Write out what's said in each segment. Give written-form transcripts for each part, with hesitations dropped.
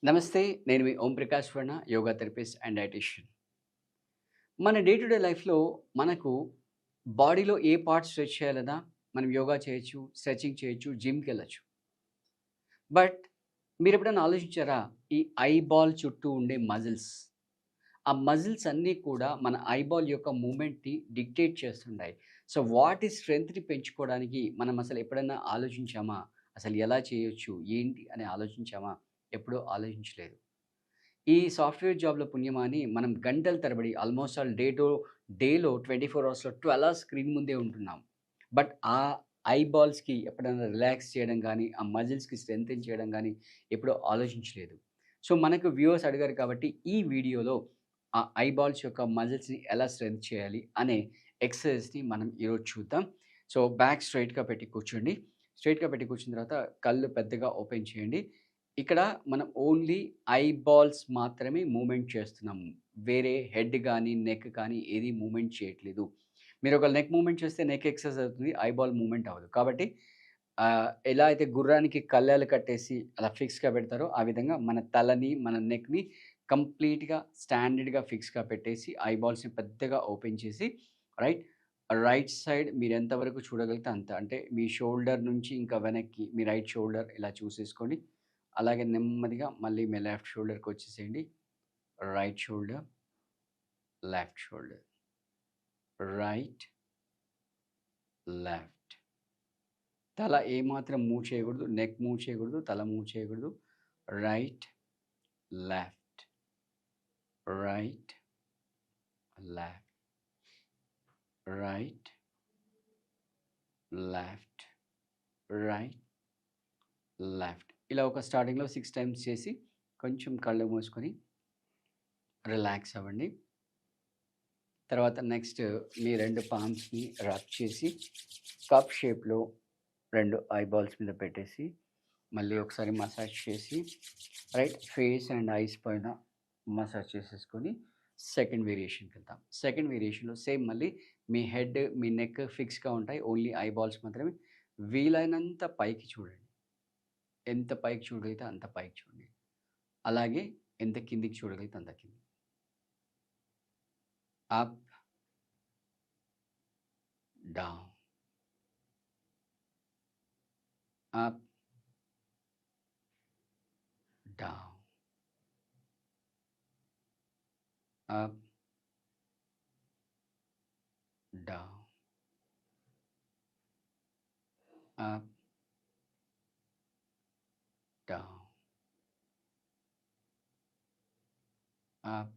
నమస్తే. నేను మీ Om Prakash Varma, yoga therapist and dietician. మన డే టు డే లైఫ్‌లో మనకు బాడీలో ఏ పార్ట్ స్ట్రెచ్ చేయాలన్నా మనం యోగా చేయొచ్చు, స్ట్రెచింగ్ చేయొచ్చు, జిమ్‌కెళ్ళొచ్చు. బట్ మీరెప్పుడైనా ఆలోచించారా? ఈ ఐబాల్ చుట్టూ ఉండే మజిల్స్. ఆ మజిల్స్ అన్నీ కూడా మన ఐబాల్ యొక్క మూవ్‌మెంట్‌ని డిక్టేట్ చేస్తుంటాయి. సో, వాటి స్ట్రెంగ్త్‌ని పెంచుకోవడానికి మనం అసలు ఎప్పుడైనా ఆలోచించామా? అసలు ఎలా చేయొచ్చు? ఏంటి అని ఆలోచించామా? ఎప్పుడూ ఆలోచించలేదు. ఈ సాఫ్ట్‌వేర్ జాబ్‌లో పుణ్యమా అని మనం గంటల తరబడి ఆల్‌మోస్ట్ ఆల్ డేలో 24 అవర్స్‌లో 12 అవర్స్ స్క్రీన్ ముందే ఉంటున్నాం. బట్ ఆ ఐబాల్స్‌కి ఎప్పుడైనా రిలాక్స్ చేయడం గానీ, ఆ మజిల్స్‌కి స్ట్రెంథెన్ చేయడం గానీ ఎప్పుడూ ఆలోచించలేదు. సో, మనకు వ్యూవర్స్ అడిగారు కాబట్టి ఈ వీడియోలో ఆ ఐబాల్స్ యొక్క మజిల్స్‌ని ఎలా స్ట్రెంత్ చేయాలి అనే ఎక్సర్‌సైజ్‌ని మనం ఈరోజు చూద్దాం. సో, బ్యాక్ స్ట్రెయిట్‌గా పెట్టి కూర్చోండి. స్ట్రెయిట్‌గా పెట్టి కూర్చున్న తర్వాత కళ్ళు పెద్దగా ఓపెన్ చేయండి. ఇక్కడ మనం ఓన్లీ ఐబాల్స్ మాత్రమే మూవ్‌మెంట్ చేస్తున్నాము. వేరే హెడ్ గానీ, నెక్ కానీ ఏది మూవ్‌మెంట్ చేయట్లేదు. మీరు ఒక నెక్ మూవ్‌మెంట్ చేస్తే నెక్ ఎక్సర్‌సైజ్ అవుతుంది. ఐబాల్ మూవ్‌మెంట్ అవ్వదు. కాబట్టి ఎలా అయితే గుర్రానికి కళ్ళాలు కట్టేసి అలా ఫిక్స్‌గా పెడతారో, ఆ విధంగా మన తలని, మన నెక్‌ని కంప్లీట్‌గా స్టాండర్డ్‌గా ఫిక్స్‌గా పెట్టేసి ఐబాల్స్‌ని పెద్దగా ఓపెన్ చేసి రైట్, రైట్ సైడ్ మీరెంత వరకు చూడగలిగితే అంత. అంటే మీ షోల్డర్ నుంచి ఇంకా వెనక్కి మీ రైట్ షోల్డర్ ఇలా చూసేసుకోండి. అలాగే నెమ్మదిగా మళ్ళీ మీ లెఫ్ట్ షోల్డర్‌కొచ్చేసేయండి. Right shoulder, left shoulder, right, left. తల ఏమాత్రం మూవ్ చేయకూడదు. నెక్ మూవ్ చేయకూడదు. తల మూవ్ చేయకూడదు. Right, left, right, left, right, left, right, left. ఇలా ఒక స్టార్టింగ్‌లో 6 టైమ్స్ చేసి కొంచెం కళ్ళు మూసుకొని రిలాక్స్ అవ్వండి. తర్వాత నెక్స్ట్ మీ 2 పామ్స్‌ని రబ్ చేసి కప్ షేప్‌లో 2 ఐబాల్స్ మీద పెట్టేసి మళ్ళీ ఒకసారి మసాజ్ చేసి రైట్ ఫేస్ అండ్ ఐస్ పైన మసాజ్ చేసేసుకొని సెకండ్ వేరియేషన్‌కెళ్తాం. సెకండ్ వేరియేషన్‌లో సేమ్ మళ్ళీ మీ హెడ్, మీ నెక్ ఫిక్స్‌గా ఉంటాయి. ఓన్లీ ఐబాల్స్ మాత్రమే. వీలైనంత పైకి చూడండి. ఎంత పైకి చూడగలిగితే అంత పైకి చూడండి. అలాగే ఎంత కిందికి చూడగలిగితే అంత కిందికి. Up, down, up, down, up, down, up, down, up,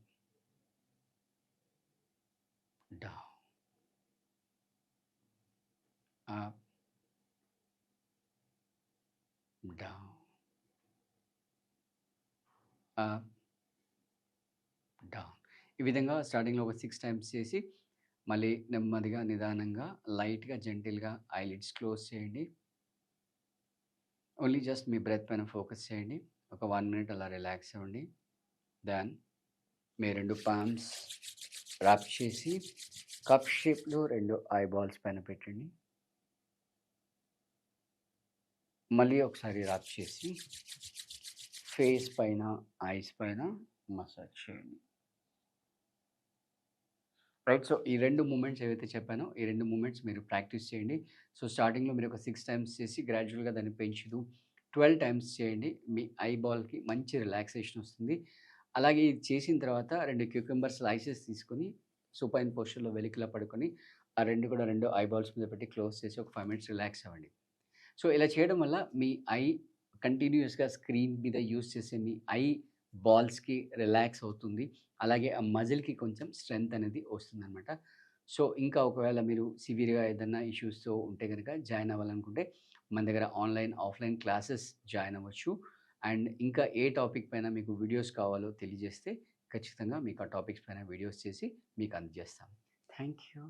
down, up, down, up, down. ఈ విధంగా స్టార్టింగ్‌లో ఒక 6 టైమ్స్ చేసి మళ్ళీ నెమ్మదిగా, నిదానంగా, లైట్‌గా, జెంటిల్‌గా ఐలిడ్స్ క్లోజ్ చేయండి. ఓన్లీ జస్ట్ మీ బ్రెత్ పైన ఫోకస్ చేయండి. ఒక 1 మినిట్ అలా రిలాక్స్ అవ్వండి. దెన్ మీ 2 పామ్స్ రబ్ చేసి కప్ షేప్‌లో 2 ఐబాల్స్ పైన పెట్టండి. మళ్ళీ ఒకసారి రబ్ చేసి ఫేస్ పైన, ఐస్ పైన మసాజ్ చేయండి. రైట్. సో, ఈ 2 మూవ్‌మెంట్స్ ఏవైతే చెప్పానో, ఈ 2 మూవ్‌మెంట్స్ మీరు ప్రాక్టీస్ చేయండి. సో, స్టార్టింగ్‌లో మీరు ఒక 6 టైమ్స్ చేసి గ్రాడ్యువల్‌గా దాన్ని పెంచుతూ 12 టైమ్స్ చేయండి. మీ ఐబాల్‌కి మంచి రిలాక్సేషన్ వస్తుంది. అలాగే ఇది చేసిన తర్వాత 2 క్యూకంబర్ స్లైసెస్ తీసుకొని సుపైన్ పొజిషన్‌లో వెలికిలా పడుకొని, ఆ 2 కూడా 2 ఐబాల్స్ మీద పెట్టి క్లోజ్ చేసి ఒక 5 మినిట్స్ రిలాక్స్ అవ్వండి. సో, ఇలా చేయడం వల్ల మీ ఐ కంటిన్యూయస్‌గా స్క్రీన్ మీద యూజ్ చేసే మీ ఐ బాల్స్‌కి రిలాక్స్ అవుతుంది. అలాగే ఆ మజిల్‌కి కొంచెం స్ట్రెంత్ అనేది వస్తుందనమాట. సో, ఇంకా ఒకవేళ మీరు సివియర్‌గా ఏదన్నా ఇష్యూస్‌తో ఉంటే గనక జాయిన్ అవ్వాలనుకుంటే మన దగ్గర ఆన్‌లైన్, ఆఫ్‌లైన్ క్లాసెస్ జాయిన్ అవ్వచ్చు. అండ్ ఇంకా ఏ టాపిక్ పైన మీకు వీడియోస్ కావాలో తెలియజేస్తే ఖచ్చితంగా మీకు ఆ టాపిక్స్ పైన వీడియోస్ చేసి మీకు అందజేస్తాం. Thank you.